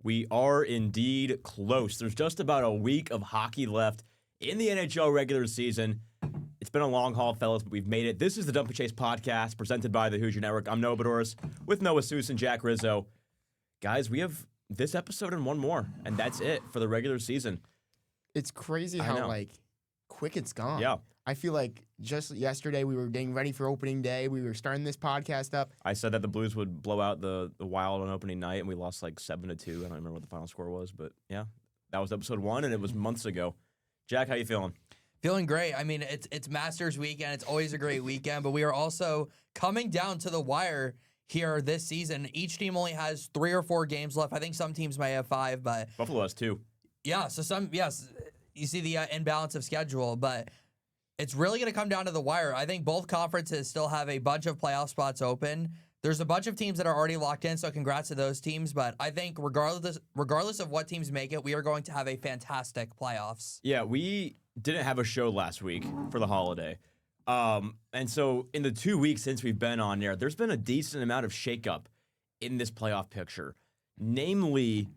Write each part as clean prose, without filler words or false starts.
We are indeed close. There's just about a week of hockey left in the NHL regular season. It's been a long haul, fellas, but we've made it. This is the Dump and Chase podcast presented by the Hoosier Network. I'm Noah Bedoris with Noah Seuss and Jack Rizzo. Guys, we have this episode and one more, and that's it for the regular season. It's crazy how quick it's gone. Yeah. I feel like just yesterday we were getting ready for opening day. We were starting this podcast up. I said that the Blues would blow out the Wild on opening night, and we lost like 7-2. I don't remember what the final score was, but yeah, that was episode 1, and it was months ago. Jack, how you feeling? Feeling great. I mean, it's Masters weekend. It's always a great weekend, but we are also coming down to the wire here this season. Each team only has 3 or 4 games left. I think some teams may have 5, but Buffalo has 2. Yeah, so you see the imbalance of schedule, but it's really going to come down to the wire. I think both conferences still have a bunch of playoff spots open. There's a bunch of teams that are already locked in, so congrats to those teams. But I think regardless of what teams make it, we are going to have a fantastic playoffs. Yeah, we didn't have a show last week for the holiday. And so in the 2 weeks since we've been on there, there's been a decent amount of shakeup in this playoff picture. Namely,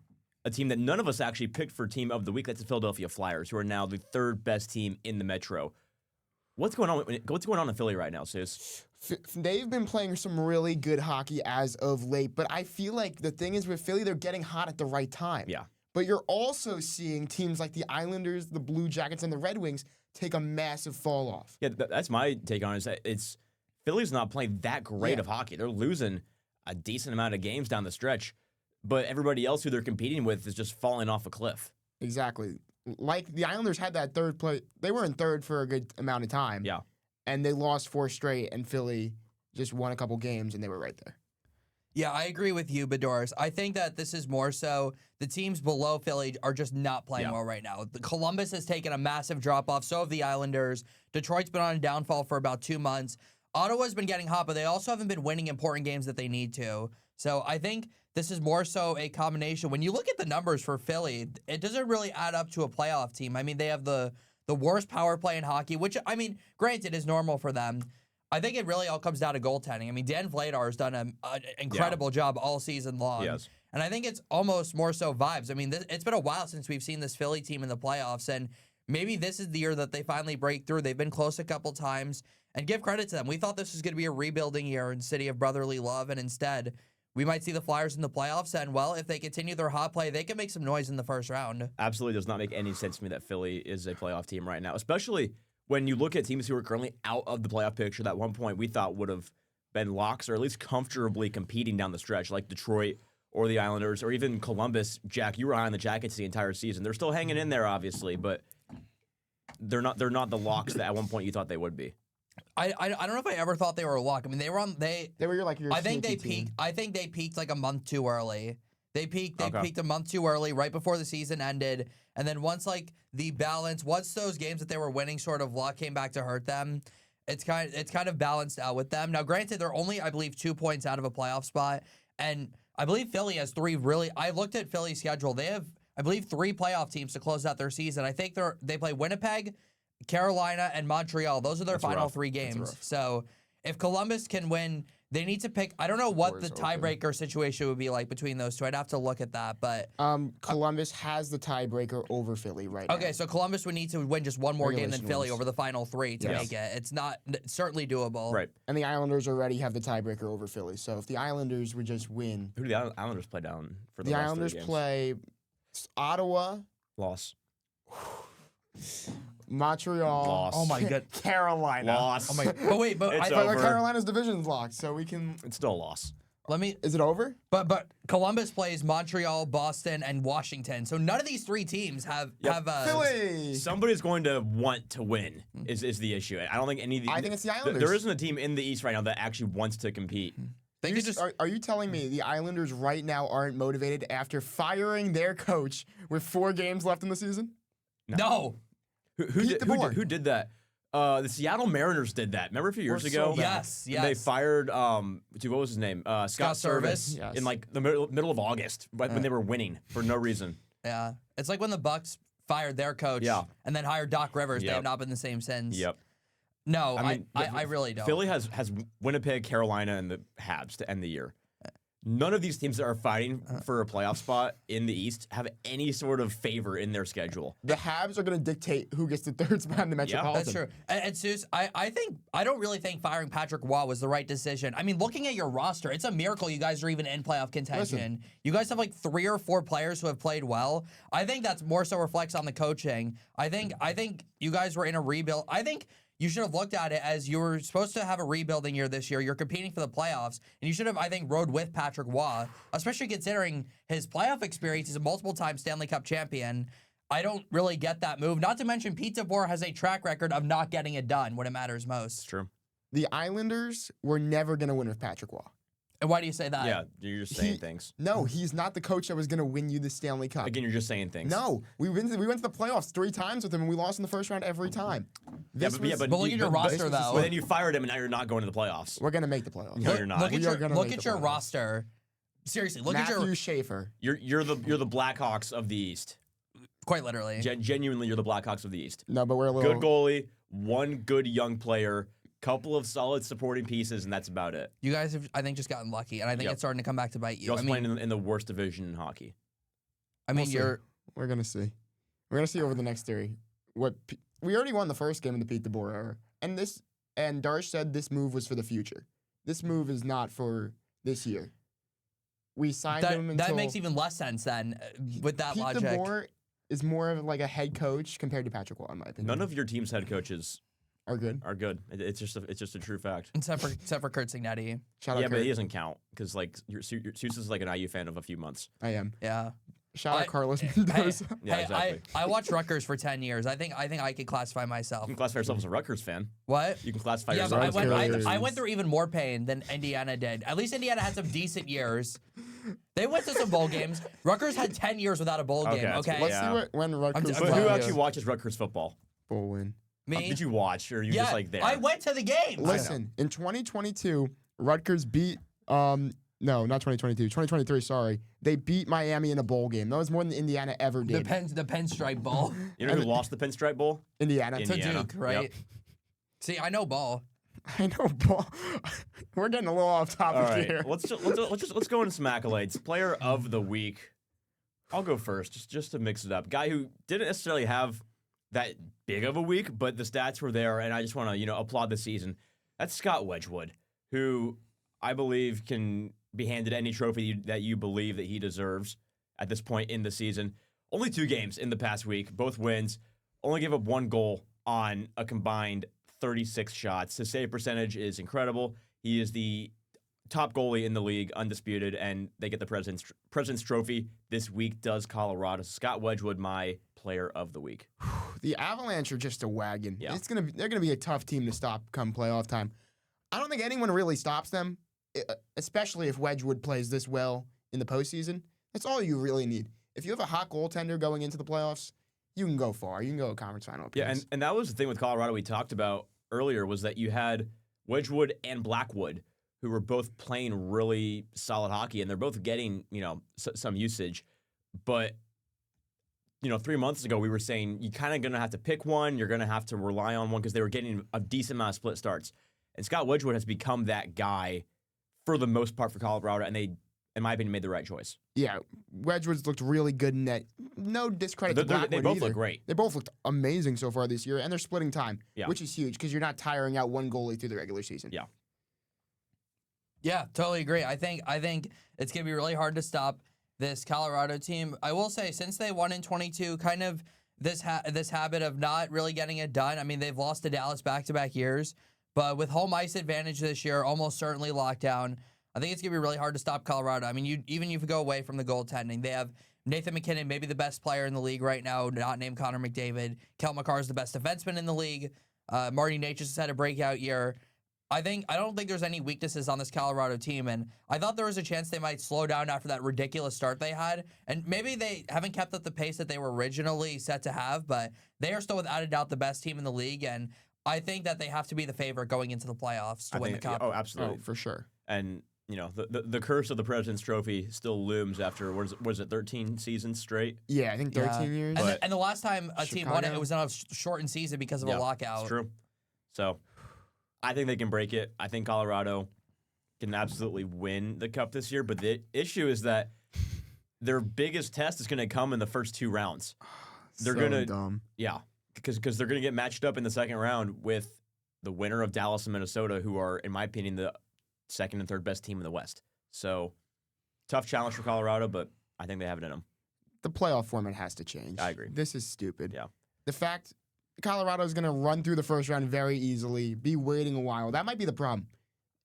a team that none of us actually picked for Team of the Week. That's the Philadelphia Flyers, who are now the 3rd best team in the Metro. What's going on in Philly right now, Sis? They've been playing some really good hockey as of late, but I feel like the thing is with Philly, they're getting hot at the right time. Yeah. But you're also seeing teams like the Islanders, the Blue Jackets, and the Red Wings take a massive fall off. Yeah, that's my take on it. Is that Philly's not playing that great of hockey. They're losing a decent amount of games down the stretch, but everybody else who they're competing with is just falling off a cliff. Exactly. Like the Islanders had that third place. They were in third for a good amount of time. Yeah. And they lost 4 straight, and Philly just won a couple games, and they were right there. Yeah, I agree with you, Bedoris. I think that this is more so the teams below Philly are just not playing well right now. Columbus has taken a massive drop-off. So have the Islanders. Detroit's been on a downfall for about 2 months. Ottawa's been getting hot, but they also haven't been winning important games that they need to. So I think this is more so a combination. When you look at the numbers for Philly, it doesn't really add up to a playoff team. I mean, they have the worst power play in hockey, which, I mean, granted, is normal for them. I think it really all comes down to goaltending. I mean, Dan Vladar has done an incredible job all season long. Yes. And I think it's almost more so vibes. I mean, it's been a while since we've seen this Philly team in the playoffs, and maybe this is the year that they finally break through. They've been close a couple times, and give credit to them. We thought this was going to be a rebuilding year in City of Brotherly Love, and instead, we might see the Flyers in the playoffs, and, well, if they continue their hot play, they can make some noise in the first round. Absolutely does not make any sense to me that Philly is a playoff team right now, especially when you look at teams who are currently out of the playoff picture that at one point we thought would have been locks or at least comfortably competing down the stretch, like Detroit or the Islanders or even Columbus. Jack, you were high on the Jackets the entire season. They're still hanging in there, obviously, but they're not the locks that at one point you thought they would be. I don't know if I ever thought they were a lock. I mean, they were like your I think they peaked. I think they peaked like a month too early. They peaked a month too early, right before the season ended. And then once those games that they were winning sort of luck came back to hurt them, it's kind of balanced out with them. Now, granted, they're only, I believe, 2 points out of a playoff spot. And I believe Philly has 3 really. I looked at Philly's schedule. They have, I believe, 3 playoff teams to close out their season. I think they play Winnipeg, Carolina, and Montreal. Those are their final 3 games. So if Columbus can win, they need to pick. I don't know what the tiebreaker situation would be like between those two. I'd have to look at that. But Columbus has the tiebreaker over Philly right now. Okay, so Columbus would need to win just one more game than Philly over the final 3 to make it. It's certainly doable. Right. And the Islanders already have the tiebreaker over Philly. So if the Islanders would just win. Who do the Islanders play down for the The last Islanders 3 games? play Ottawa. Loss. Montreal. Loss. Oh my god. Carolina. Loss. Oh my. But wait, but It's But over. Carolina's division's locked, so we can. It's still a loss. Is it over? But Columbus plays Montreal, Boston, and Washington. So none of these 3 teams have Philly. Somebody's going to want to win is the issue. I don't think any of the. I think it's the Islanders. There isn't a team in the East right now that actually wants to compete. Are you telling me the Islanders right now aren't motivated after firing their coach with 4 games left in the season? No. Who did that? The Seattle Mariners did that. Remember a few years ago? Yes. And they fired what was his name? Scott Service Yes. in like the middle of August when they were winning for no reason. Yeah. It's like when the Bucks fired their coach and then hired Doc Rivers. They have not been the same since. Yep. No, I really don't. Philly has Winnipeg, Carolina, and the Habs to end the year. none of these teams that are fighting for a playoff spot in the East have any sort of favor in their schedule. The Habs are going to dictate who gets the third spot in the Metropolitan. That's true. And Seuss, I don't really think firing Patrick Waugh was the right decision. I mean, looking at your roster, it's a miracle you guys are even in playoff contention. Listen. You guys have like 3 or 4 players who have played well. I think that's more so reflects on the coaching. I think you guys were in a rebuild. I think you should have looked at it as you were supposed to have a rebuilding year this year. You're competing for the playoffs, and you should have, I think, rode with Patrick Waugh, especially considering his playoff experience. He's a multiple-time Stanley Cup champion. I don't really get that move. Not to mention, Pete DeBoer has a track record of not getting it done when it matters most. It's true. The Islanders were never going to win with Patrick Waugh. And why do you say that? Yeah, you're just saying things. No, he's not the coach that was going to win you the Stanley Cup. Again, you're just saying things. No, we went to the playoffs 3 times with him, and we lost in the first round every time. But look at your roster, though. But then you fired him, and now you're not going to the playoffs. We're going to make the playoffs. No, you're not. Look We at your roster. Seriously, look at Matthew your... Schaefer. You're the Blackhawks of the East. Quite literally. Genuinely, you're the Blackhawks of the East. No, but we're a little... Good goalie, one good young player, couple of solid supporting pieces, and that's about it. You guys have, I think, just gotten lucky, and I think it's starting to come back to bite you. You're also playing in the worst division in hockey. I mean, We're going to see. We're going to see over the next 3. We already won the first game in the Pete DeBoer era. And Darsh said this move was for the future. This move is not for this year. We signed him until... That makes even less sense then, with that Pete logic. DeBoer is more of like a head coach compared to Patrick Waugh, in my opinion. None of your team's head coaches are good. It's just a true fact. Except for Kurt Signetti. Shout out Yeah, Kurt. but he doesn't count because like Seuss is like an IU fan of a few months. I am. Yeah. Shout out Carlos Hey, Mendoza. Yeah, exactly. I watched Rutgers for 10 years. I think I could classify myself. You can classify yourself as a Rutgers fan. What? You can classify Yeah, yourself. but as I went through even more pain than Indiana did. At least Indiana had some decent years. They went to some bowl games. Rutgers had 10 years without a bowl game. that's Okay. good. Let's see when Rutgers... just- But Well, who yeah. actually watches Rutgers football? Bowl win. Me? Did you watch, or are you just like there? I went to the game. Listen, in 2022, Rutgers beat... No, not 2022. 2023, sorry. They beat Miami in a bowl game. That was more than Indiana ever The did. Pinstripe Bowl You know who lost the Pinstripe Bowl? Indiana. to Indiana. Duke, right? Yep. See, I know ball. I know, ball. We're getting a little off topic All right, here. let's go into some accolades. Player of the week. I'll go first, just to mix it up. Guy who didn't necessarily have that big of a week, but the stats were there, and I just want to applaud the season. That's Scott Wedgwood, who I believe can be handed any trophy that you believe that he deserves at this point in the season. Only 2 games in the past week, both wins. Only gave up 1 goal on a combined 36 shots. His save percentage is incredible. He is the top goalie in the league, undisputed, and they get the President's Trophy this week. Does Colorado? Scott Wedgwood, my player of the week. The Avalanche are just a wagon. Yeah. They're gonna be a tough team to stop come playoff time. I don't think anyone really stops them, especially if Wedgwood plays this well in the postseason. That's all you really need. If you have a hot goaltender going into the playoffs, you can go far. You can go a conference final appearance. Yeah, and that was the thing with Colorado we talked about earlier, was that you had Wedgwood and Blackwood, who were both playing really solid hockey, and they're both getting, some usage. But, 3 months ago, we were saying you kind of going to have to pick one. You're going to have to rely on one because they were getting a decent amount of split starts. And Scott Wedgwood has become that guy for the most part for Colorado, and they, in my opinion, made the right choice. Yeah, Wedgwood's looked really good in net. No discredit to Blackwood They both either. look great. They both looked amazing so far this year, and they're splitting time, Yeah. which is huge because you're not tiring out one goalie through the regular season. Yeah. Yeah, totally agree. I think it's gonna be really hard to stop this Colorado team. I will say, since they won in 22, kind of this habit of not really getting it done. I mean, they've lost to Dallas back-to-back years, but with home ice advantage this year, almost certainly locked down. I think it's gonna be really hard to stop Colorado. I mean, even if you go away from the goaltending, they have Nathan McKinnon, maybe the best player in the league right now, not named Connor McDavid. Kel McCarr is the best defenseman in the league. Marty Natchez has had a breakout year. I don't think there's any weaknesses on this Colorado team, and I thought there was a chance they might slow down after that ridiculous start they had, and maybe they haven't kept up the pace that they were originally set to have, but they are still without a doubt the best team in the league, and I think that they have to be the favorite going into the playoffs to win the cup. Oh, absolutely. Oh, for sure. And, the curse of the President's Trophy still looms after, was it 13 seasons straight? Yeah, I think 13 years. And the last time a team won it, Chicago? it was on a shortened season because of a lockout. It's true. So, I think they can break it. I think Colorado can absolutely win the cup this year, but the issue is that their biggest test is going to come in the first 2 rounds. They're So gonna, dumb. yeah, because they're going to get matched up in the second round with the winner of Dallas and Minnesota, who are, in my opinion, the second and third best team in the West. So tough challenge for Colorado, but I think they have it in them. The playoff format has to change. I agree. This is stupid. Yeah. The fact Colorado is going to run through the first round very easily, be waiting a while, that might be the problem.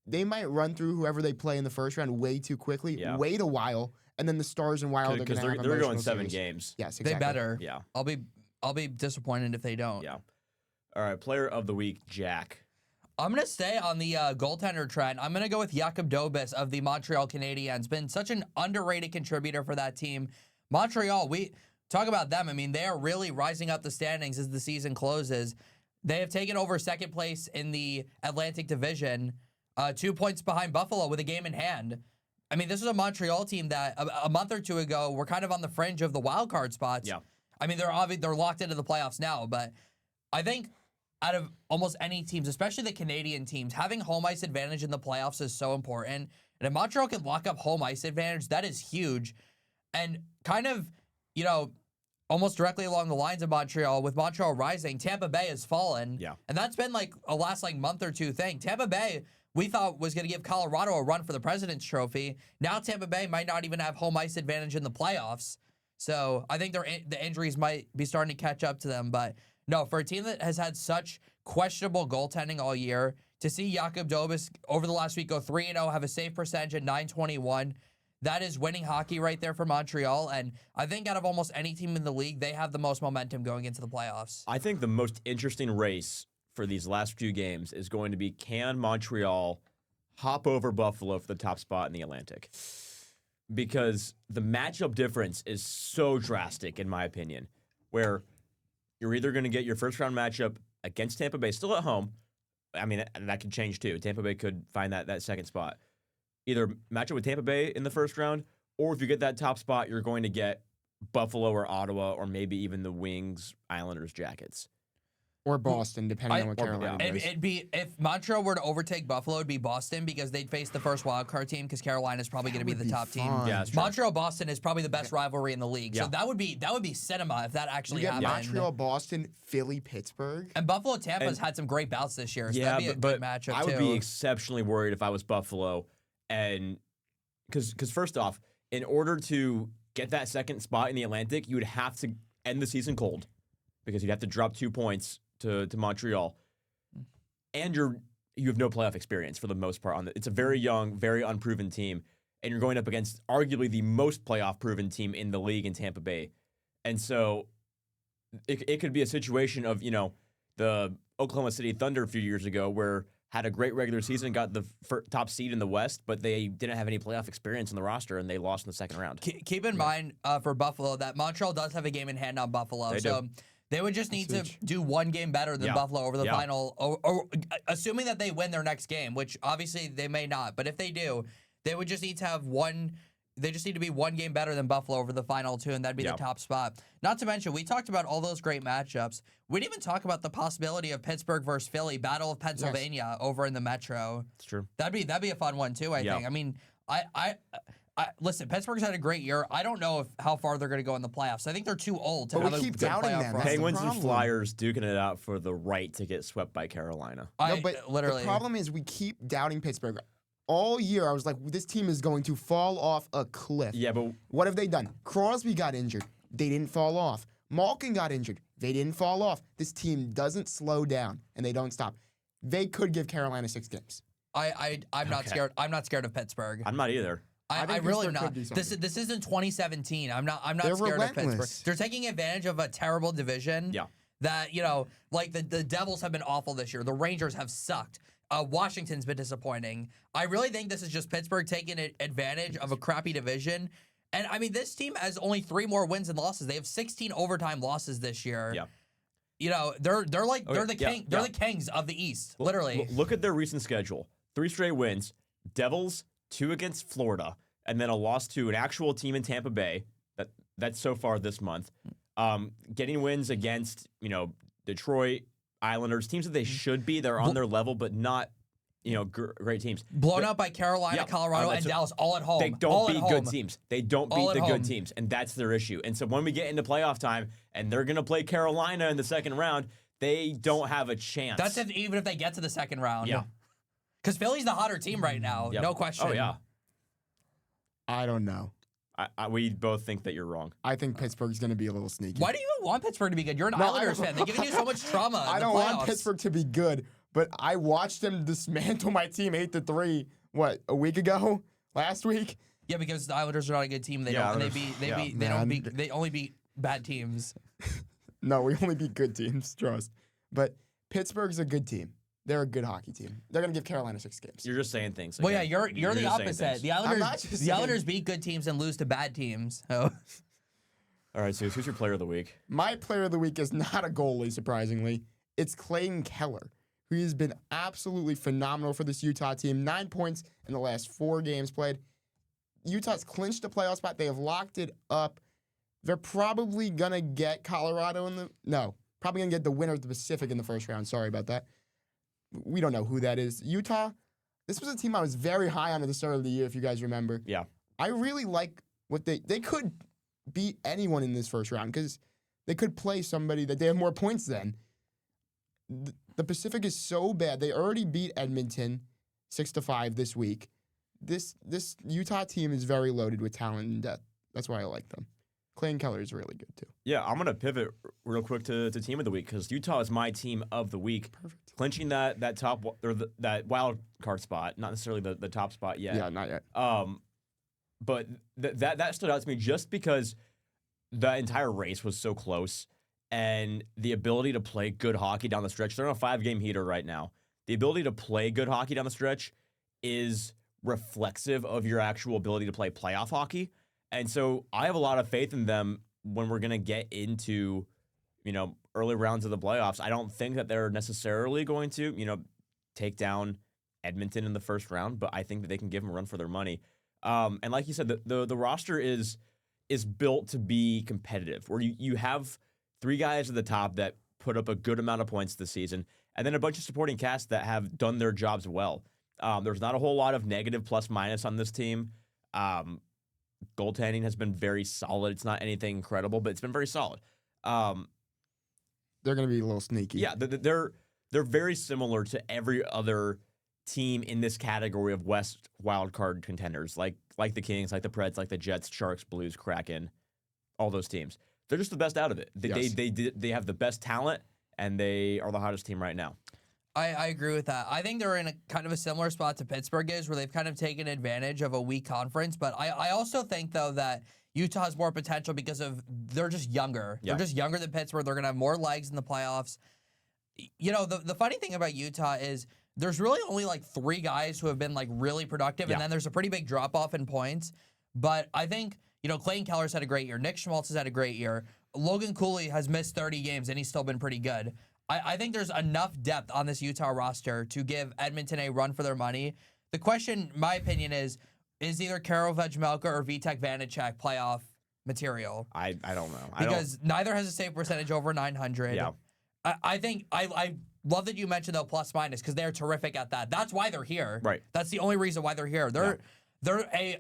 They might run through whoever they play in the first round way too quickly, wait a while, and then the Stars and Wild are going to have they're going 7 series. games. Yes, exactly. They better. Yeah. I'll be disappointed if they don't. Yeah. All right, player of the week, Jack. I'm going to stay on the goaltender trend. I'm going to go with Jakub Dobis of the Montreal Canadiens. Been such an underrated contributor for that team. Montreal, we talk about them. I mean, they are really rising up the standings as the season closes. They have taken over second place in the Atlantic Division, 2 points behind Buffalo with a game in hand. I mean, this is a Montreal team that a month or two ago were kind of on the fringe of the wild card spots. Yeah. I mean, they're locked into the playoffs now, but I think out of almost any teams, especially the Canadian teams, having home ice advantage in the playoffs is so important. And if Montreal can lock up home ice advantage, that is huge. And kind of, almost directly along the lines of Montreal, with Montreal rising, Tampa Bay has fallen. Yeah. And that's been like a last month or two thing. Tampa Bay, we thought was going to give Colorado a run for the President's Trophy. Now Tampa Bay might not even have home ice advantage in the playoffs. So I think the injuries might be starting to catch up to them. But no, for a team that has had such questionable goaltending all year, to see Jakub Dobis over the last week go 3-0, have a save percentage at .921, that is winning hockey right there for Montreal. And I think out of almost any team in the league, they have the most momentum going into the playoffs. I think the most interesting race for these last few games is going to be, can Montreal hop over Buffalo for the top spot in the Atlantic? Because the matchup difference is so drastic, in my opinion, where you're either going to get your first round matchup against Tampa Bay, still at home. I mean, that could change too. Tampa Bay could find that second spot. Either match up with Tampa Bay in the first round, or if you get that top spot, you're going to get Buffalo or Ottawa, or maybe even the Wings, Islanders, Jackets. Or Boston, depending on what Carolina does. It'd be, if Montreal were to overtake Buffalo, it'd be Boston, because they'd face the first wild card team, because Carolina's probably going to be the top team. Yeah, that's true. Montreal-Boston is probably the best rivalry in the league. Yeah. So that would be cinema if that actually You get happened. Montreal, Boston, Philly, Pittsburgh. And Buffalo-Tampa's had some great bouts this year, so Yeah, that'd be a but good matchup I would too. be exceptionally worried if I was Buffalo, and because first off, in order to get that second spot in the Atlantic, you would have to end the season cold, because you'd have to drop 2 points to Montreal, and you have no playoff experience for the most part. It's a very young, very unproven team, and you're going up against arguably the most playoff proven team in the league in Tampa Bay, and so it could be a situation of the Oklahoma City Thunder a few years ago, where had a great regular season, got the top seed in the West, but they didn't have any playoff experience in the roster, and they lost in the second round. Keep in mind for Buffalo that Montreal does have a game in hand on Buffalo. They so do. they would just need to do one game better than Buffalo over the final, or assuming that they win their next game, which obviously they may not. But if they do, they would just need to have one. They just need to be one game better than Buffalo over the final two, and that'd be the top spot. Not to mention, we talked about all those great matchups. We didn't even talk about the possibility of Pittsburgh versus Philly, Battle of Pennsylvania over in the Metro. It's true. That'd be a fun one too. I think. I mean, I listen. Pittsburgh's had a great year. I don't know how far they're going to go in the playoffs. I think they're too old to But have we a keep good doubting playoff them. run. That's the Penguins and problem. Flyers duking it out for the right to get swept by Carolina. No, but literally. the problem is we keep doubting Pittsburgh. All year, I was like, this team is going to fall off a cliff. Yeah, but What have they done? Crosby got injured. They didn't fall off. Malkin got injured. They didn't fall off. This team doesn't slow down, and they don't stop. They could give Carolina 6 games. I'm not scared. I'm not scared of Pittsburgh. I'm not either. I I think really Pittsburgh not. could do This something. isn't 2017. I'm not They're scared of Pittsburgh. relentless. They're taking advantage of a terrible division. Yeah. That like the Devils have been awful this year. The Rangers have sucked. Washington's been disappointing. I really think this is just Pittsburgh taking advantage of a crappy division. And I mean, this team has only 3 more wins and losses. They have 16 overtime losses this year. Yeah. They're the kings of the East, literally. Look at their recent schedule. 3 straight wins. Devils, 2 against Florida, and then a loss to an actual team in Tampa Bay. That's so far this month. Getting wins against, Detroit, Islanders, teams that they should be. They're on their level, but not great teams. Blown out by Carolina, Colorado, and Dallas, all at home. They don't beat good teams. They don't beat the good teams, and that's their issue. And so when we get into playoff time, and they're going to play Carolina in the second round, they don't have a chance. That's even if they get to the second round. Yeah. Because Philly's the hotter team right now, no question. Oh, yeah. I don't know. We both think that you're wrong. I think Pittsburgh's going to be a little sneaky. Why do you even want Pittsburgh to be good? You're an Islanders fan. They're giving you so much trauma. I don't want Pittsburgh to be good, but I watched them dismantle my team 8-3. A week ago? Last week? Yeah, because the Islanders are not a good team. They only beat bad teams. No, we only beat good teams, trust. But Pittsburgh's a good team. They're a good hockey team. They're gonna give Carolina 6 games. You're just saying things. Well, yeah, you're the opposite. The Islanders, Islanders beat good teams and lose to bad teams. So. All right, so who's your player of the week? My player of the week is not a goalie, surprisingly. It's Clayton Keller, who has been absolutely phenomenal for this Utah team. 9 points in the last 4 games played. Utah's clinched a playoff spot. They have locked it up. They're probably gonna get Colorado probably gonna get the winner of the Pacific in the first round. Sorry about that. We don't know who that is. Utah, this was a team I was very high on at the start of the year, if you guys remember. Yeah. I really like what they could beat anyone in this first round because they could play somebody that they have more points than. The Pacific is so bad. They already beat Edmonton 6-5 this week. This Utah team is very loaded with talent and depth. That's why I like them. Clayton Keller is really good too. Yeah, I'm gonna pivot real quick to team of the week because Utah is my team of the week. Perfect. Clinching that top or that wild card spot, not necessarily the top spot yet. Yeah, not yet. But that stood out to me just because the entire race was so close, and the ability to play good hockey down the stretch. They're on a 5-game heater right now. The ability to play good hockey down the stretch is reflexive of your actual ability to play playoff hockey. And so I have a lot of faith in them when we're going to get into, early rounds of the playoffs. I don't think that they're necessarily going to, take down Edmonton in the first round, but I think that they can give them a run for their money. And like you said, the roster is built to be competitive, where you have 3 guys at the top that put up a good amount of points this season, and then a bunch of supporting cast that have done their jobs well. There's not a whole lot of negative plus minus on this team. Goaltending has been very solid. It's not anything incredible, but it's been very solid. They're going to be a little sneaky. Yeah, they're very similar to every other team in this category of West wildcard contenders, like the Kings, like the Preds, like the Jets, Sharks, Blues, Kraken, all those teams. They're just the best out of it. They have the best talent, and they are the hottest team right now. I agree with that. I think they're in a kind of a similar spot to Pittsburgh is, where they've kind of taken advantage of a weak conference. But I also think, though, that Utah has more potential because they're just younger. Yeah. They're just younger than Pittsburgh. They're going to have more legs in the playoffs. The funny thing about Utah is there's really only 3 guys who have been really productive, and then there's a pretty big drop-off in points. But I think, Clayton Keller's had a great year. Nick Schmaltz has had a great year. Logan Cooley has missed 30 games, and he's still been pretty good. I think there's enough depth on this Utah roster to give Edmonton a run for their money. The question, my opinion, is either Karol Vejmelka or Vitek Vanacek playoff material? I don't know. Because neither has a save percentage over 900. Yeah. I think I love that you mentioned the plus minus because they're terrific at that. That's why they're here. Right. That's the only reason why they're here. They're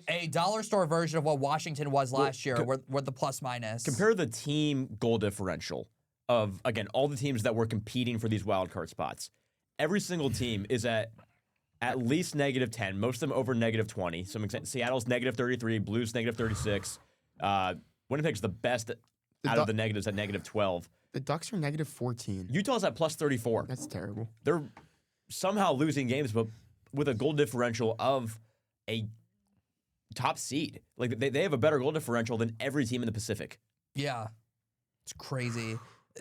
a dollar store version of what Washington was last year with the plus minus. Compare the team goal differential of, again, all the teams that were competing for these wild card spots. Every single team is at least -10, most of them over -20. Some extent, Seattle's -33, Blues -36. Winnipeg's the best out of the negatives at -12. The Ducks are -14. Utah's at +34. That's terrible. They're somehow losing games, but with a goal differential of a top seed. They have a better goal differential than every team in the Pacific. Yeah. It's crazy.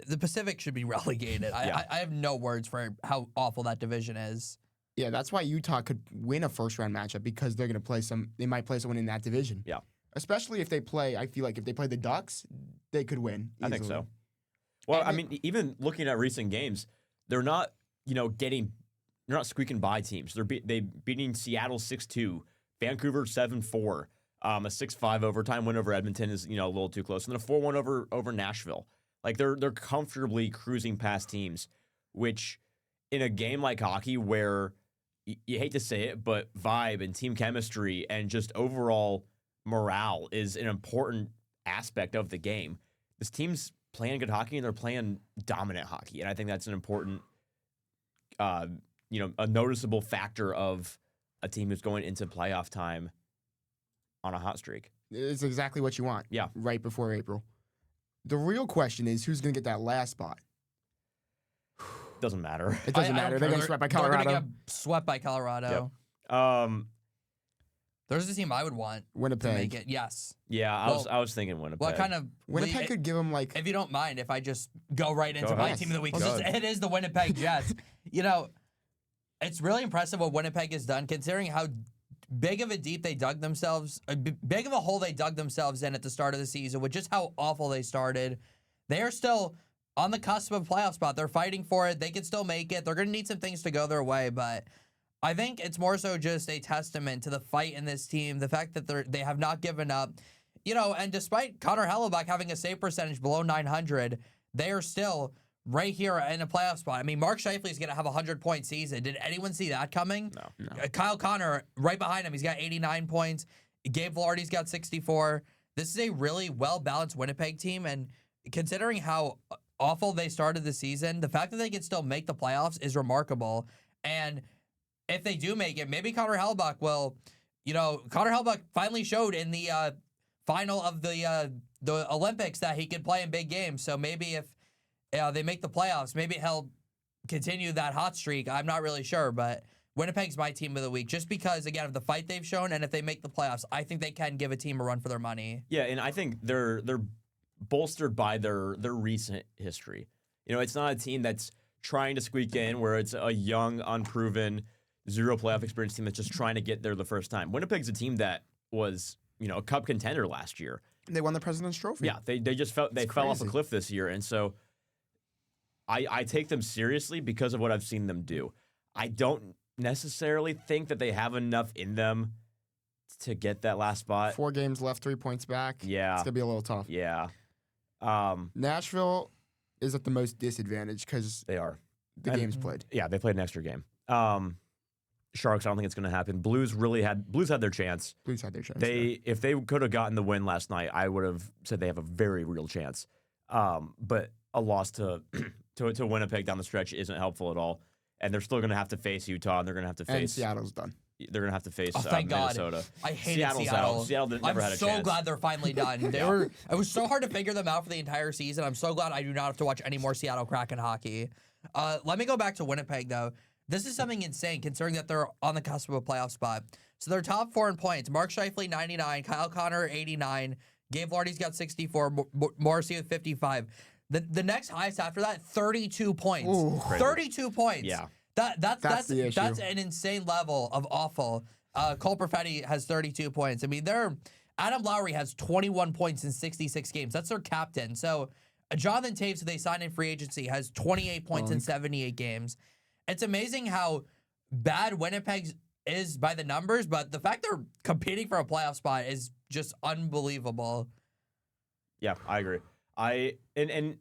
The Pacific should be relegated. I have no words for how awful that division is. Yeah, that's why Utah could win a first-round matchup because they're going to play they might play someone in that division. Yeah. Especially if they play, I feel like if they play the Ducks, they could win easily. I think so. Well, even looking at recent games, they're not, they're not squeaking by teams. They beating Seattle 6-2, Vancouver 7-4, a 6-5 overtime win over Edmonton is, a little too close, and then a 4-1 over Nashville. They're comfortably cruising past teams, which in a game like hockey where you hate to say it, but vibe and team chemistry and just overall morale is an important aspect of the game. This team's playing good hockey and they're playing dominant hockey, and I think that's an important, a noticeable factor of a team who's going into playoff time on a hot streak. It's exactly what you want. Yeah. Right before April. The real question is who's going to get that last spot? Doesn't matter. It doesn't matter. They're getting swept by Colorado. They're going to get swept by Colorado. Yep. There's a team I would want Winnipeg. to make it. Yes. Yeah, I was thinking Winnipeg. What kind of Winnipeg could give them like. If you don't mind, if I just go right into my ahead. team of the week, Go 'cause ahead. it is the Winnipeg Jets. It's really impressive what Winnipeg has done, considering how big of a hole they dug themselves in at the start of the season, with just how awful they started. They are still on the cusp of a playoff spot. They're fighting for it. They can still make it. They're going to need some things to go their way, but I think it's more so just a testament to the fight in this team, the fact that they have not given up. And despite Connor Hellebuck having a save percentage below 900, they are still right here in a playoff spot. I mean, Mark Scheifele is going to have a 100-point season. Did anyone see that coming? No. Kyle Connor right behind him. He's got 89 points. Gabe Vilardi's got 64. This is a really well-balanced Winnipeg team, and considering how awful they started the season, the fact that they can still make the playoffs is remarkable. And if they do make it, maybe Connor Hellebuck will, Connor Hellebuck finally showed in the final of the Olympics that he could play in big games. So maybe if they make the playoffs, maybe he'll continue that hot streak. I'm not really sure, but Winnipeg's my team of the week just because, again, of the fight they've shown, and if they make the playoffs, I think they can give a team a run for their money. Yeah, and I think they're bolstered by their recent history. It's not a team that's trying to squeak in where it's a young, unproven, zero playoff experience team that's just trying to get there the first time. Winnipeg's a team that was, a cup contender last year. They won the President's Trophy. Yeah, they just fell off a cliff this year, and so I take them seriously because of what I've seen them do. I don't necessarily think that they have enough in them to get that last spot. 4 games left, 3 points back. Yeah. It's going to be a little tough. Yeah. Nashville is at the most disadvantage because They are. the game's played. Yeah, they played an extra game. Sharks, I don't think it's going to happen. Blues had their chance. Blues had their chance. If they could have gotten the win last night, I would have said they have a very real chance. But a loss to Winnipeg down the stretch isn't helpful at all. And they're still going to have to face Utah, and they're going to have to and face Seattle's done. They're going to have to face Thank God. Minnesota. I hated Seattle's Seattle. out. Seattle never had a chance. I'm so glad they're finally done. It was so hard to figure them out for the entire season. I'm so glad I do not have to watch any more Seattle Kraken hockey. Let me go back to Winnipeg, though. This is something insane, considering that they're on the cusp of a playoff spot. So they're top 4 in points. Mark Scheifele, 99. Kyle Connor, 89. Gabe Vilardi's got 64. Morrissey with 55. The next highest after that, 32 points. Ooh. 32 points. Yeah. That's the issue. That's an insane level of awful. Cole Perfetti has 32 points. I mean, Adam Lowry has 21 points in 66 games. That's their captain. So Jonathan Taves, who they signed in free agency, has 28 points in 78 games. It's amazing how bad Winnipeg is by the numbers, but the fact they're competing for a playoff spot is just unbelievable. Yeah, I agree. And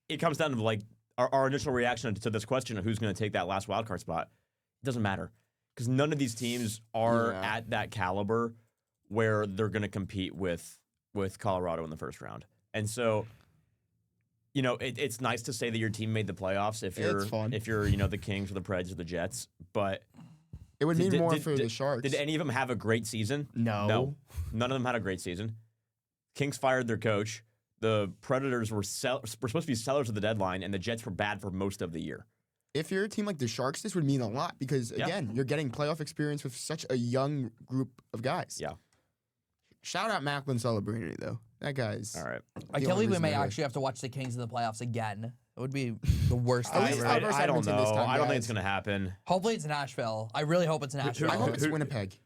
it comes down to like our initial reaction to this question of who's going to take that last wildcard spot. It doesn't matter because none of these teams are at that caliber where they're going to compete with Colorado in the first round. And so, it's nice to say that your team made the playoffs if you're the Kings or the Preds or the Jets, but It would mean more for the Sharks. Did any of them have a great season? No. None of them had a great season. Kings fired their coach. The Predators were supposed to be sellers of the deadline, and the Jets were bad for most of the year. If you're a team like the Sharks, this would mean a lot because, again, you're getting playoff experience with such a young group of guys. Yeah. Shout out Macklin Celebrini, though. That guy's... All right. I can't believe we may actually have to watch the Kings in the playoffs again. It would be the worst At thing least ever. I don't Edmonton this know. time, I don't think guys. it's going to happen. Hopefully it's Nashville. I really hope it's Nashville. I hope it's Winnipeg.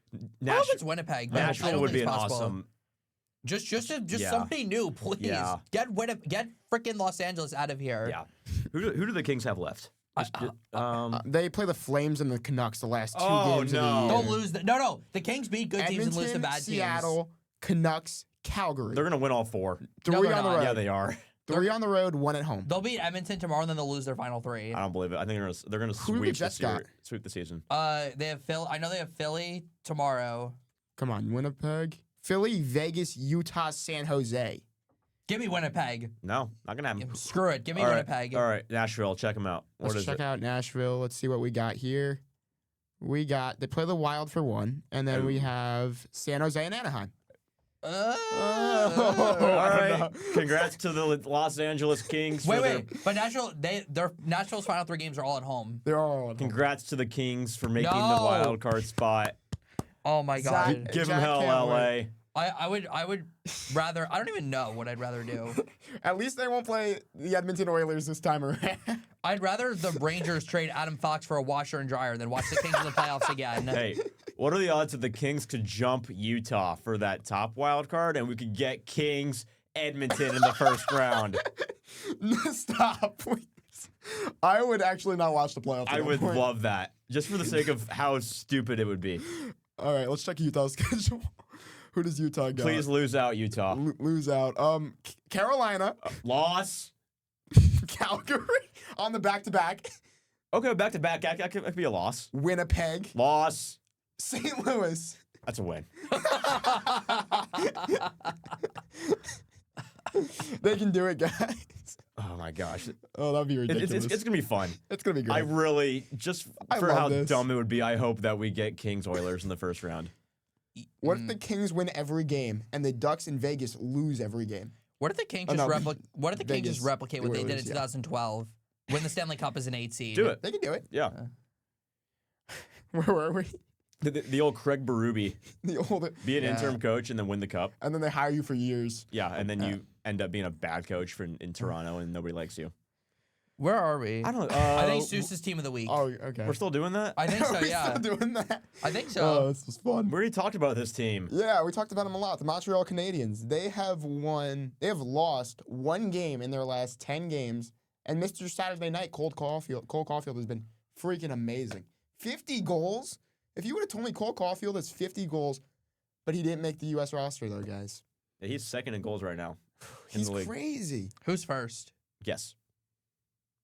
I hope it's Winnipeg. but I Nashville don't would think be it's an possible. awesome... Just Yeah. somebody new, please. Yeah. Get freaking Los Angeles out of here. Yeah. Who do the Kings have left? They play the Flames and the Canucks the last 2 Oh, games no. of the year. Don't lose. No. The Kings beat good teams and lose to bad teams. Seattle, Canucks, Calgary. They're going to win all 4. No, 3 they're on the not. road. Yeah, they are. 3 on the road, 1 at home. They'll beat Edmonton tomorrow, and then they'll lose their final 3. I don't believe it. I think they're gonna Who do the sweep Jets this year, got? sweep the season. They have Phil. I know they have Philly tomorrow. Come on, Winnipeg, Philly, Vegas, Utah, San Jose. Give me Winnipeg. No, not gonna happen. Screw it. Give me All right, Winnipeg. All right, Nashville, check them out. What Let's is check it? out Nashville. Let's see what we got here. They play the Wild for 1, and then we have San Jose and Anaheim. All I don't right. Congrats to the Los Angeles Kings. Wait. But Nashville's final 3 games are all at home. They're all at home. Congrats to the Kings for making the No. wild card spot. Oh my Zach- god. Give them Jack hell, can't LA. I would rather. I don't even know what I'd rather do. At least they won't play the Edmonton Oilers this time around. I'd rather the Rangers trade Adam Fox for a washer and dryer than watch the Kings in the playoffs again. Hey, what are the odds that the Kings could jump Utah for that top wild card and we could get Kings Edmonton in the first round? Stop, please. I would actually not watch the playoffs. I at would that point. love that. Just for the sake of how stupid it would be. All right, let's check Utah's schedule. Who does Utah got? Please lose out, Utah. Lose out. Carolina, Loss. Calgary on the back-to-back. Okay, back to back. That could be a loss. Winnipeg, Loss. St. Louis. That's a win. They can do it, guys. Oh my gosh. Oh, that'd be ridiculous. It's gonna be fun. It's gonna be great. I really just I for love how this. dumb it would be. I hope that we get Kings Oilers in the first round. What if the Kings win every game and the Ducks in Vegas lose every game? What if the Kings Oh, just no. What if the Kings Vegas, just replicate what the they did in Oilers, yeah. 2012? Win the Stanley Cup as an 8 seed. Do it. They can do it. Yeah. Where were we? The old Craig Berube, The old, be an Yeah. interim coach and then win the cup. and then they hire you for years. Yeah, and then you end up being a bad coach in Toronto and nobody likes you. Where are we? I don't know. I think Seuss's team of the week. Oh, okay. We're still doing that? I think so. Are we Yeah. still doing that? I think Oh, so. this was fun. We already talked about this team. Yeah, we talked about them a lot. The Montreal Canadiens. They have lost 1 game in their last 10 games. And Mr. Saturday Night, Cole Caulfield has been freaking amazing. 50 goals. If you would have told me Cole Caulfield has 50 goals, but he didn't make the U.S. roster, though, guys. Yeah, he's second in goals right now. in He's the league. crazy. Who's first? Guess.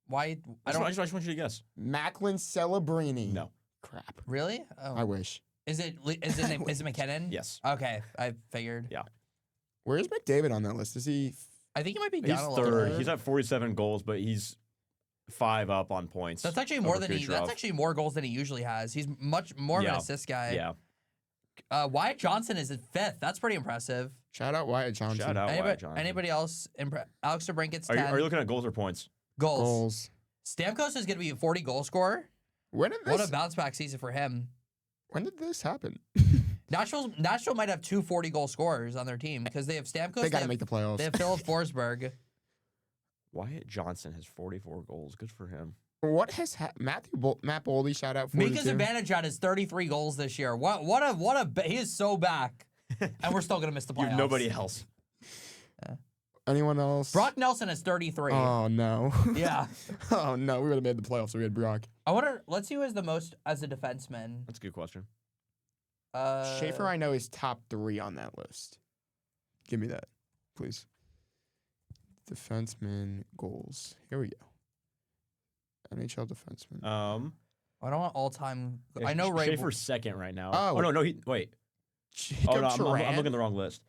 Why? I just want you to guess. Macklin Celebrini. No. Crap. Really? Oh. I wish. Is it McKinnon? Yes. Okay, I figured. Yeah. Where's McDavid on that list? Is he? I think he might be He's down a little third. bit. He's at 47 goals, but he's 5 up on points. That's actually more over than Kucherov. that's actually more goals than he usually has. He's much more of an Yeah. assist guy. Yeah. Wyatt Johnson is at 5th. That's pretty impressive. Shout out Wyatt Johnson. Shout out Wyatt Anybody, Johnson. anybody else? Alex DeBrinket's Are 10. you looking at goals or points? goals. Goals. Stamkos is going to be a 40 goal scorer. When did What this? a bounce back season for him. When did this happen? Nashville might have 2 40 goal scorers on their team because they have Stamkos. They got to have- make the playoffs. They have Philip Forsberg. Wyatt Johnson has 44 goals. Good for him. What has Matt Boldy shout out 42? Mika Zibanejad has 33 goals this year. He is so back, and we're still gonna miss the You playoffs. have nobody else. Anyone else? Brock Nelson has 33. Oh no. Yeah, Oh no. We would have made the playoffs if we had Brock. I wonder. Let's see who has the most as a defenseman. That's a good question. Schaefer, I know, is top 3 on that list. Give me that, please. Defenseman goals. Here we go. NHL defenseman. I don't want all time. I know Ray. Schaefer's second right now. Oh. No. Wait. Jacob Oh no, I'm Turan? looking at the wrong list.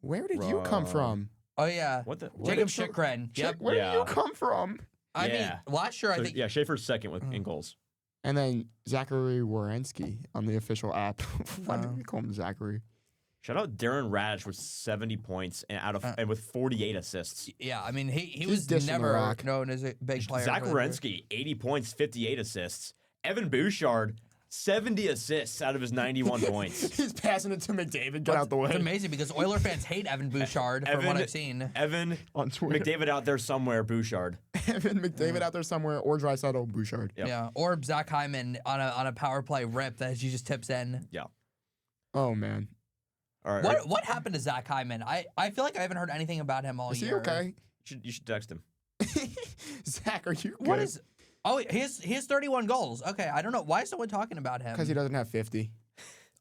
Where did you come from? Oh yeah, What the? Jacob did- Chychrun. Yep. Where did you Yeah. come from? I mean, Yeah. last year I So, think. yeah, Schaefer's second with in goals. And then Zachary Werenski on the official app. Why did Oh. we call him Zachary? Shout out Darren Radich with 70 points and with 48 assists. Yeah, I mean he He's was dishing the never rock. known as a big player. Zach for the- Werenski, 80 points, 58 assists. Evan Bouchard, 70 assists out of his 91 points. He's passing it to McDavid. Get out the way. It's amazing because Oiler fans hate Evan Bouchard from what I've seen. Evan On Twitter. McDavid out there somewhere, Bouchard. Evan McDavid out there somewhere, or Draisaitl Bouchard. Yep. Yeah, or Zach Hyman on a power play rip that he just tips in. Yeah. Oh man, All right. What happened to Zach Hyman? I feel like I haven't heard anything about him all is he year. okay? You should text him. Zach, are you good? What is? Oh, he has 31 goals. Okay, I don't know why is someone talking about him. Because he doesn't have 50.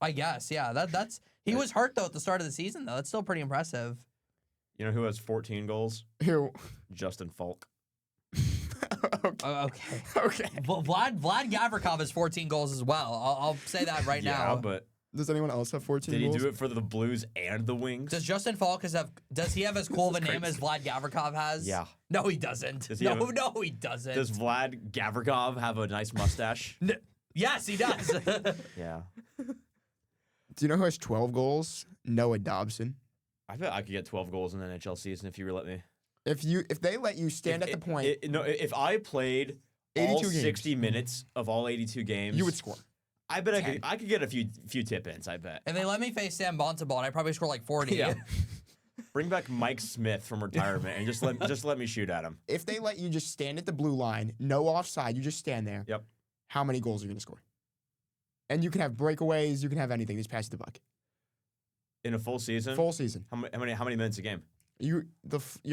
I guess, yeah. That's he was hurt though at the start of the season though. That's still pretty impressive. You know who has 14 goals? Here. Justin Falk. Okay. Okay. Well, Vlad Gavrikov has 14 goals as well. I'll say that right now. Yeah, but Does anyone else have 14 did he goals? do it for the Blues and the Wings? Does Justin Falk does he have as cool of a name as Vlad Gavrikov has? Yeah. No, he doesn't. Does he No, he doesn't. Does Vlad Gavrikov have a nice mustache? Yes, he does. Yeah. Do you know who has 12 goals? Noah Dobson. I bet I could get 12 goals in the NHL season if you let me. If they let you stand at the point, No, if I played all 82 games. 60 minutes of all 82 games, you would score. I bet I could get a few tip-ins, I bet. If they let me face Sam Montalban, I'd probably score like 40. Yeah. Bring back Mike Smith from retirement and just let me shoot at him. If they let you just stand at the blue line, no offside, you just stand there. Yep. How many goals are you going to score? And you can have breakaways, you can have anything. Just pass the buck. In a full season? Full season. How many minutes a game? You're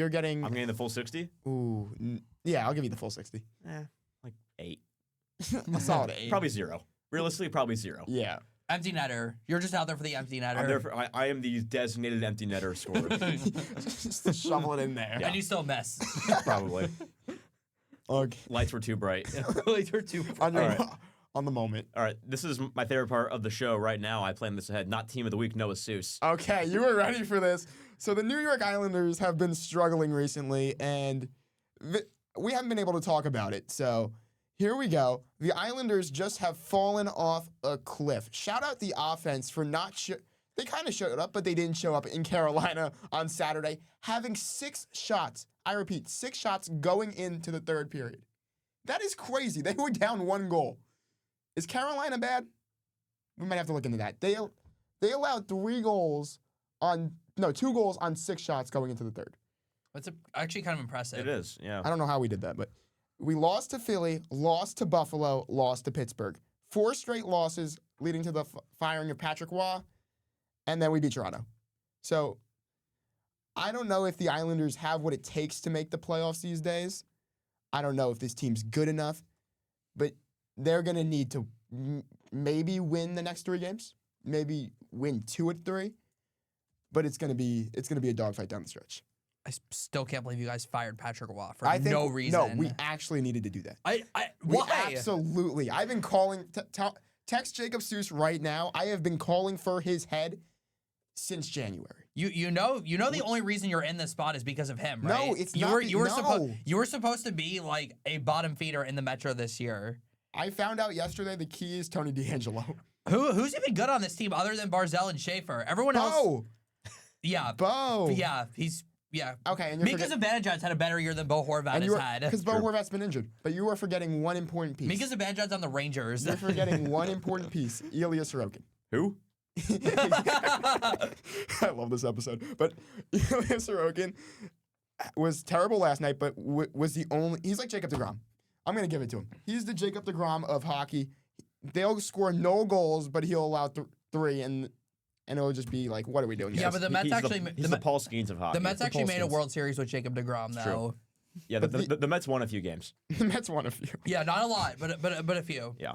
getting. I'm getting the full 60? Ooh, yeah, I'll give you the full 60. Like 8. A solid 8. Probably 0. Realistically, probably 0. Yeah. Empty netter. You're just out there for the empty netter. I'm there for, I am the designated empty netter scorer. Just to shovel it in there. Yeah. And you still miss. Probably. Okay. Lights were too bright. You're too. On the moment. All right, this is my favorite part of the show right now. I plan this ahead. Not team of the week, Noah Seuss. Okay, you were ready for this. So the New York Islanders have been struggling recently, and we haven't been able to talk about it. So here we go. The Islanders just have fallen off a cliff. Shout out the offense for not they kind of showed up, but they didn't show up in Carolina on Saturday, having 6 shots. I repeat, 6 shots going into the third period. That is crazy. They were down 1 goal. Is Carolina bad? We might have to look into that. They allowed 2 goals on 6 shots going into the third. That's actually kind of impressive. It is, yeah. I don't know how we did that, but we lost to Philly, lost to Buffalo, lost to Pittsburgh. 4 straight losses leading to the firing of Patrick Waugh, and then we beat Toronto. So I don't know if the Islanders have what it takes to make the playoffs these days. I don't know if this team's good enough, but they're going to need to maybe win the next 3 games, maybe win 2 at 3, but it's going to be a dogfight down the stretch. I still can't believe you guys fired Patrick Waugh for I think, no reason. No, we actually needed to do that. Why? Absolutely. I've been calling. Text Jacob Seuss right now. I have been calling for his head since January. You know the only reason you're in this spot is because of him, right? No, it's not. You were supposed to be like a bottom feeder in the Metro this year. I found out yesterday the key is Tony DeAngelo. Who's even good on this team other than Barzell and Schaefer? Everyone else. Yeah. Yeah. Okay, and Mika Zibanejad's had a better year than Bo Horvat has had. Because Bo Horvat's been injured. But you are forgetting one important piece. Mika Zibanejad's on the Rangers. You're forgetting one important piece. Ilya Sorokin. Who? I love this episode. But Ilya Sorokin was terrible last night, but was the only... He's like Jacob deGrom. I'm going to give it to him. He's the Jacob deGrom of hockey. They'll score no goals, but he'll allow 3, and it'll just be like, what are we doing? Yeah, but the Mets he's the Paul Skeens of hockey. The Mets actually made a World Series with Jacob deGrom, though. True. Yeah, the Mets won a few games. The Mets won a few. Yeah, not a lot, but a few. Yeah.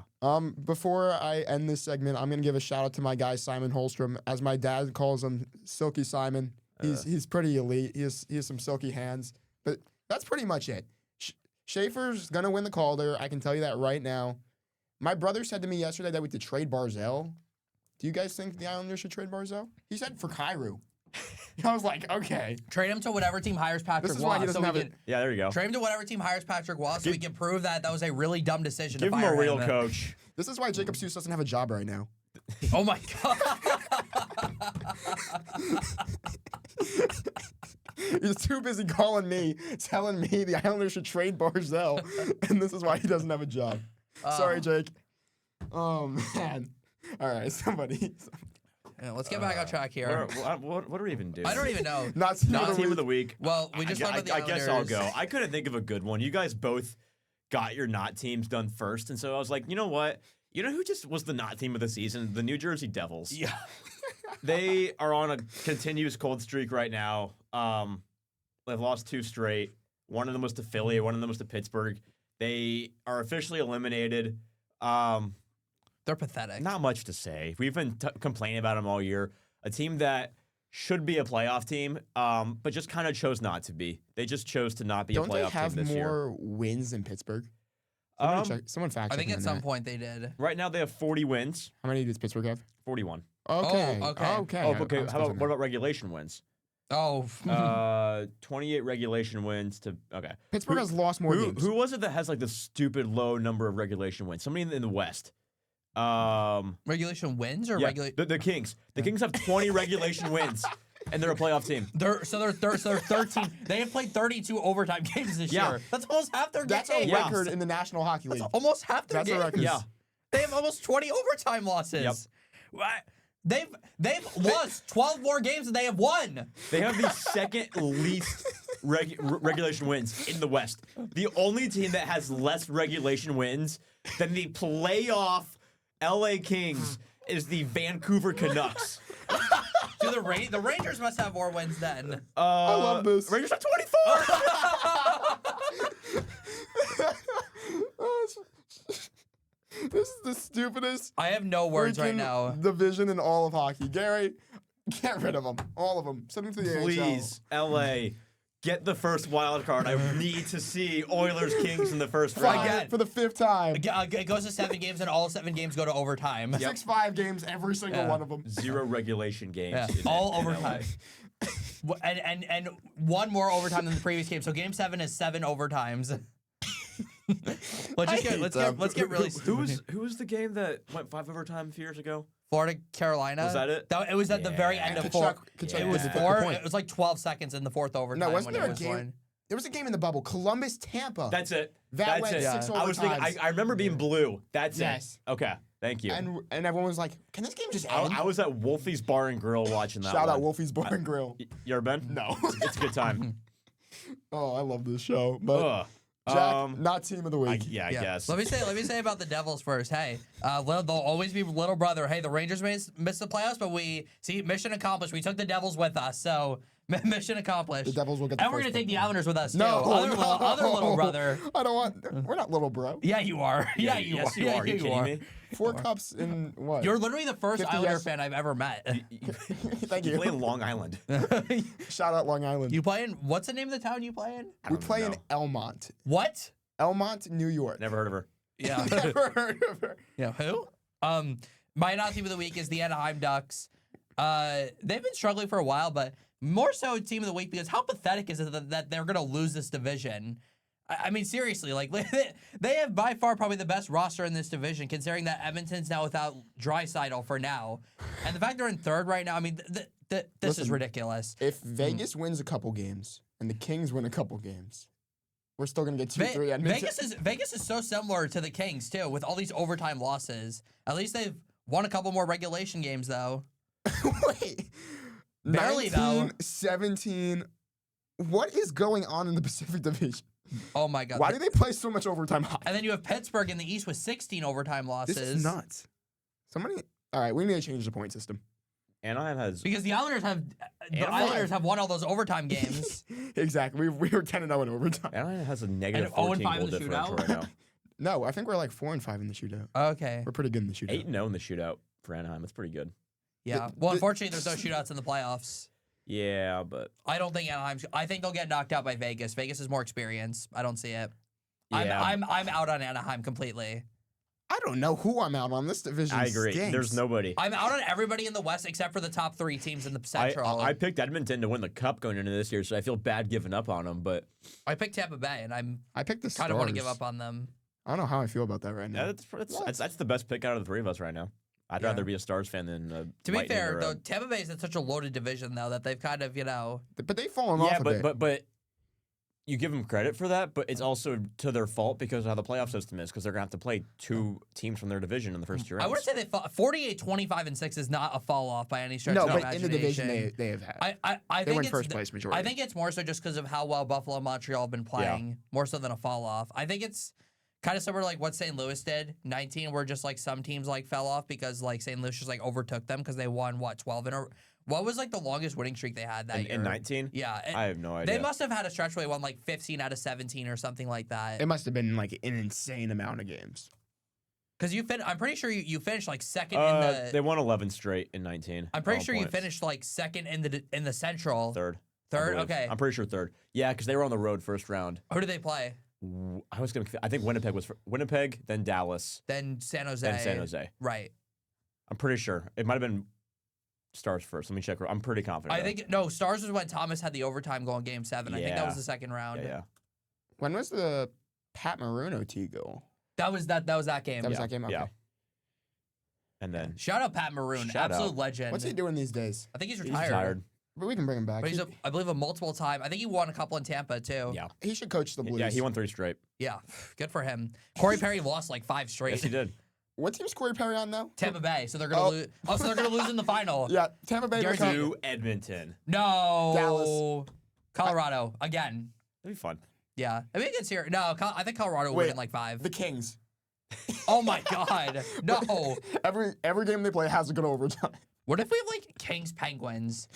Before I end this segment, I'm gonna give a shout out to my guy Simon Holstrom, as my dad calls him, Silky Simon. He's pretty elite. He has some silky hands. But that's pretty much it. Schaefer's gonna win the Calder. I can tell you that right now. My brother said to me yesterday that we could trade Barzell. Do you guys think the Islanders should trade Barzell? He said for Kyrou. I was like, okay. Trade him to whatever team hires Patrick This is Waugh. why he doesn't have it. Yeah, there you go. Trade him to whatever team hires Patrick Waugh so we can prove that was a really dumb decision Give to him fire a real coach. This is why Jacob Seuss doesn't have a job right now. Oh my God. He's too busy calling me, telling me the Islanders should trade Barzell, and this is why he doesn't have a job. Sorry, Jake. Oh, man. All right, somebody. Yeah, let's get back on track here. What do we even do? I don't even know. Not team of the week. Well, we just talked about the I Islanders. guess I'll go. I couldn't think of a good one. You guys both got your not teams done first, and so I was like, you know what? You know who just was the not team of the season? The New Jersey Devils. Yeah. They are on a continuous cold streak right now. They've lost 2 straight. One of them was to Philly. One of them was to Pittsburgh. They are officially eliminated. They're pathetic. Not much to say. We've been complaining about them all year. A team that should be a playoff team, but just kind of chose not to be. They just chose to not be Don't a they playoff have team this year. more wins than Pittsburgh? Someone fact I check think me at on some that. point they did. Right now they have 40 wins, How many does Pittsburgh have? 41. Okay. okay. Okay. Oh, I okay. was How close about on what that. about regulation wins? Oh, 28 regulation wins to okay. Pittsburgh has lost more games. Who was it that has like the stupid low number of regulation wins? Somebody in the West. regulation wins or Yeah, regulate? the Kings. The Kings have 20 regulation wins, and they're a playoff team. They're 13. They have played 32 overtime games this Yeah. year. That's almost half their That's games. a record in the National Hockey League. Almost half their That's a games. record. Yeah. They have almost 20 overtime losses. Yep. What? They've lost 12 more games than they have won. They have the second least regulation wins in the West. The only team that has less regulation wins than the playoff LA Kings is the Vancouver Canucks. Do the Rangers must have more wins then. I love this. Rangers have 24. This is the stupidest I have no words right freaking now. division in all of hockey. Gary, get rid of them. All of them. Send them to the Please, LA, get the first wild card. I need to see Oilers Kings in the first NHL. round. Again. For the 5th time. It goes to 7 games, and all 7 games go to overtime. 6-5 games, every single Yeah. one of them. 0 regulation games. Yeah, in all LA. overtime. And one more overtime than the previous game. So game 7 is 7 overtimes. Let's get really Who was the game that went 5 overtime a few years ago? Florida, Carolina. Was that it? It was at the very end of four. Kachuk It was did the 4. point. It was like 12 seconds in the 4th overtime. No, wasn't when there it a was game? won. There was a game in the bubble. Columbus, Tampa. That's it. That That's went it. 6 I was thinking. overtimes. I remember being blue. That's Yes. it. Okay. Thank you. and everyone was like, can this game just end? I was at Wolfie's Bar and Grill watching that. Shout out one. Wolfie's Bar and Grill. You ever been? No. It's a good time. Oh, I love this show. But Ugh. Jack, not team of the week. I guess. Let me say about the Devils first. Hey, they'll always be little brother. Hey, the Rangers missed the playoffs, but we see mission accomplished. We took the Devils with us, so mission accomplished. The Devils will get the and we're first gonna take pick. the Islanders with us too. No, Other little brother. I don't want. We're not little bro. Yeah, you are. Yeah, you yes, are. you Yeah, are. Are you kidding me? 4 cups in what? You're literally the first 50 Islander years. fan I've ever met. Thank You you. play in Long Island. Shout out Long Island. You play in what's the name of the town you play in? We play in Elmont. What? Elmont, New York. Never heard of her. Yeah. Never heard of her. Yeah, who? My not team of the week is the Anaheim Ducks. They've been struggling for a while, but more so team of the week because how pathetic is it that they're gonna lose this division? I mean, seriously, like they have by far probably the best roster in this division, considering that Edmonton's now without Draisaitl for now, and the fact they're in 3rd right now. I mean, this is Listen, ridiculous. If Vegas wins a couple games and the Kings win a couple games, we're still gonna get 2-3 Edmonton. Vegas is so similar to the Kings too, with all these overtime losses. At least they've won a couple more regulation games though. Wait. Barely, 19, though. 17. What is going on in the Pacific Division? Oh my God! Why do they play so much overtime hockey? And then you have Pittsburgh in the East with 16 overtime losses. This is nuts. Somebody. All right, we need to change the point system. Anaheim has. Because the Islanders have won all those overtime games. Exactly. We were 10-0 in overtime. Anaheim has a negative And 14 0-5 in goal the differential shootout? right now. No, I think we're like 4-5 in the shootout. Okay. We're pretty good in the shootout. 8-0 in the shootout for Anaheim. That's pretty good. Yeah. Well, unfortunately, there's no shootouts in the playoffs. Yeah, but I don't think Anaheim's. I think they'll get knocked out by Vegas. Vegas has more experience. I don't see it. yeah, I'm out on Anaheim completely. I don't know who I'm out on. This division I agree. stinks. There's nobody. I'm out on everybody in the West except for the top 3 teams in the Central. I picked Edmonton to win the cup going into this year, so I feel bad giving up on them. But I picked Tampa Bay, and I picked the Stars. kind of want to give up on them. I don't know how I feel about that right now. yeah, that's the best pick out of the 3 of us right now. I'd rather be a Stars fan than a To be Lightning fair, or though, Tampa Bay is in such a loaded division though that they've kind of But they've fallen off a bit. but you give them credit for that, but it's also to their fault because of how the playoff system is, because they're gonna have to play 2 teams from their division in the first 2 rounds. I wouldn't say they fought 48, 25, and 6 is not a fall off by any stretch No, of the but in the division imagination. they have had. I They think were in it's first place majority. I think it's more so just because of how well Buffalo and Montreal have been playing, more so than a fall off. I think it's kind of similar to like what St. Louis did, 19, where just like some teams like fell off because like St. Louis just like overtook them because they won 12 in a. What was like the longest winning streak they had that year? in 19? Yeah, I have no idea. They must have had a stretch where they won like 15 out of 17 or something like that. It must have been like an insane amount of games. Because I'm pretty sure you finished like second in the. They won 11 straight in 19. I'm pretty at sure one you point. finished like second in the Central. Third. I Third. believe. Okay. I'm pretty sure third. Yeah, because they were on the road first round. Who did they play? I think Winnipeg was Winnipeg, then Dallas, Then San Jose. then San Jose. Right. I'm pretty sure it might have been Stars first. Let me check. I'm pretty confident. I think no. Stars was when Thomas had the overtime goal in Game 7. I think that was the second round. Yeah. When was the Pat Maroon OT goal? That was that game. That was that game? Okay. Yeah. And then Shout out Pat Maroon, Shout absolute out. legend. What's he doing these days? I think he's he's retired. retired. But we can bring him back. But he's I believe a multiple time. I think he won a couple in Tampa too. Yeah. He should coach the Blues. Yeah, he won 3 straight. Yeah, good for him. Corey Perry lost like 5 straight. Yes, he did. What team's Corey Perry on now? Tampa Bay, so they're gonna lose. Oh, so they're gonna lose in the final. Yeah, Tampa Bay. Guaranteed. become- To Edmonton. No. Dallas. Colorado again. That'd be fun. Yeah, I mean it's here. No, I think Colorado will Wait. win in like 5. The Kings. Oh my God, no. Every game they play has to go to overtime. What if we have like Kings Penguins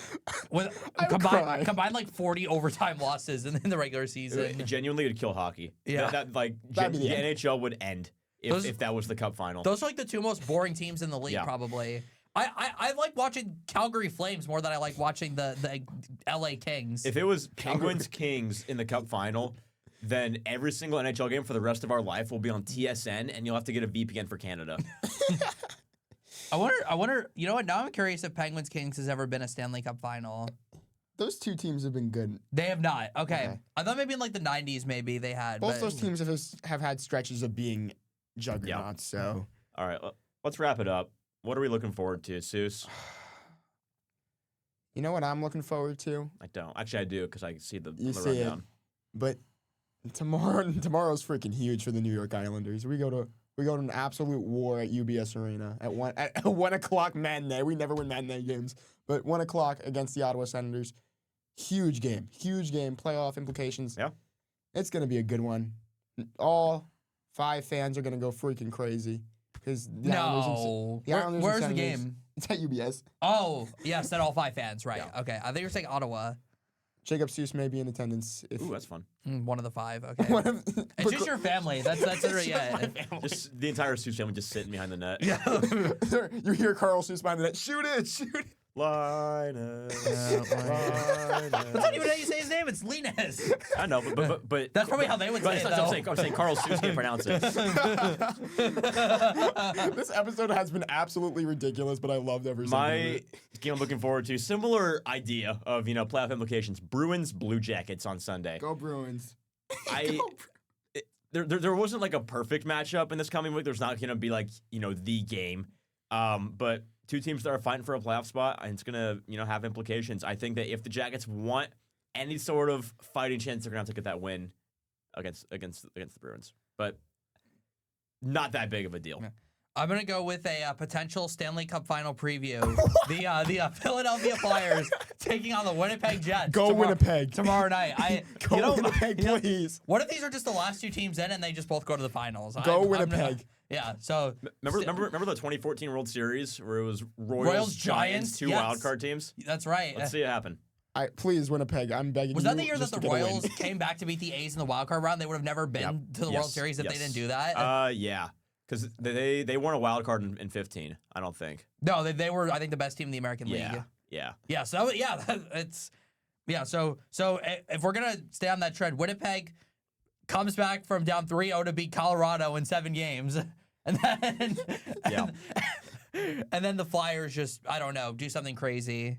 with I would cry. combined like 40 overtime losses in the regular season? Genuinely, it'd kill hockey. Yeah. That'd That'd be the the end. NHL would end if that was the Cup final. Those are like the 2 most boring teams in the league, Yeah. probably. I like watching Calgary Flames more than I like watching the LA Kings. If it was Penguins Kings in the Cup final, then every single NHL game for the rest of our life will be on TSN, and you'll have to get a VPN for Canada. I wonder. You know what? Now I'm curious if Penguins Kings has ever been a Stanley Cup final. Those two teams have been good. They have not. Okay. Okay. I thought maybe in like the 90s, maybe they had. Both but those teams have had stretches of being juggernauts. So All right, let's wrap it up. What are we looking forward to, Seuss? you know what I'm looking forward to? I don't. Actually, I do because I see the You the see it. rundown. But tomorrow's freaking huge for the New York Islanders. We go to an absolute war at UBS Arena at 1 o'clock matinee. We never win matinee games, but 1 o'clock against the Ottawa Senators. Huge game, playoff implications. Yeah. It's gonna be a good one. All 5 fans are gonna go freaking crazy because the Islanders no. the Islanders and Where's the Senators- game? It's at UBS. Oh, yes, at all 5 fans, right? Yeah. Okay, I think you're saying Ottawa. Jacob Seuss may be in attendance. If Ooh, that's fun. One of the 5. Okay. one of- It's just your family. That's literally it. Just the entire Seuss family just sitting behind the net. Yeah. you hear Carl Seuss behind the net. Shoot it! Linus. That's not even how you say his name. It's Linus. I know, but That's probably how they would say it, I'm saying Carl Seuss can't pronounce it. This episode has been absolutely ridiculous, but I loved every second of My it. game I'm looking forward to, similar idea of playoff implications. Bruins Blue Jackets on Sunday. Go Bruins. There wasn't like a perfect matchup in this coming week. There's not gonna be like the game, but 2 teams that are fighting for a playoff spot, and it's gonna have implications. I think that if the Jackets want any sort of fighting chance, they're gonna have to get that win against the Bruins, but not that big of a deal. Yeah. I'm gonna go with a potential Stanley Cup final preview. the Philadelphia Flyers taking on the Winnipeg Jets. Go Winnipeg. Tomorrow night. Go Winnipeg, please. What if these are just the last 2 teams in and they just both go to the finals? Go Winnipeg. Yeah. So Remember the 2014 World Series where it was Royals, Giants, Giants, 2 yes. wildcard teams? That's right. Let's see it happen. Please, Winnipeg. I'm begging Was you. that the year that just the to get a win. Royals came back to beat the A's in the wild card round? They would have never been to the World Series if they didn't do that. Yeah, because they weren't a wild card in 15. I don't think. No, they were. I think the best team in the American League. Yeah. So it's So if we're gonna stay on that trend, Winnipeg comes back from down 3-0 to beat Colorado in 7 games, and then and then the Flyers just do something crazy.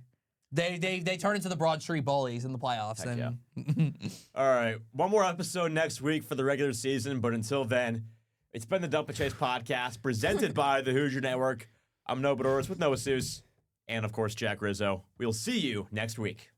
They turn into the Broad Street Bullies in the playoffs. Heck And All right, one more episode next week for the regular season, but until then, it's been the Dump and Chase podcast presented by the Hoosier Network. I'm Noah Bedoris with Noah Seuss, and of course Jack Rizzo. We'll see you next week.